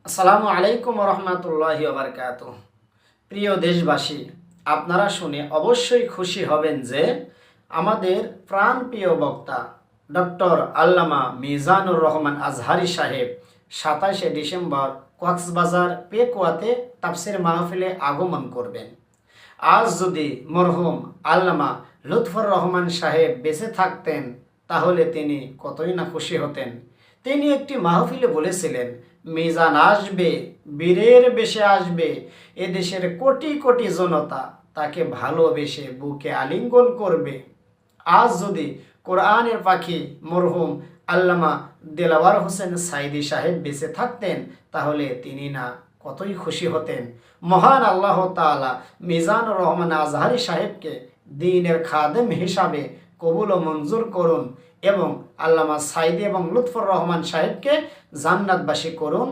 আসসালামু আলাইকুম রহমতুল্লাহি ওয়া প্রিয় দেশবাসী, আপনারা শুনে অবশ্যই খুশি হবেন যে আমাদের প্রাণপ্রিয় বক্তা ডক্টর আল্লামা মিজানুর রহমান আজহারি সাহেব 27শে ডিসেম্বর কক্সবাজার পেকুয়াতে তাফসির মাহফিলে আগমন করবেন। আজ যদি মরহুম আল্লামা লুৎফর রহমান সাহেব বেঁচে থাকতেন তাহলে তিনি কতই না খুশি হতেন। তিনি একটি মাহফিলে বলেছিলেন, মিজান আসবে, বীরের বেশে আসবে, এদেশের কোটি কোটি জনতা তাকে ভালোবেসে বুকে আলিঙ্গন করবে। আজ যদি কোরআনের পাখি মরহুম আল্লামা দেলাওয়ার হোসেন সাইদি সাহেব বেঁচে থাকতেন তাহলে তিনি না কতই খুশি হতেন। মহান আল্লাহ তাআলা মিজানুর রহমান আজহারি সাহেবকে দ্বীনের খাদেম হিসাবে কবুল ও মঞ্জুর করুন এবং আল্লামা সাইদি এবং লুৎফর রহমান সাহেবকে জান্নাতবাসী করুন।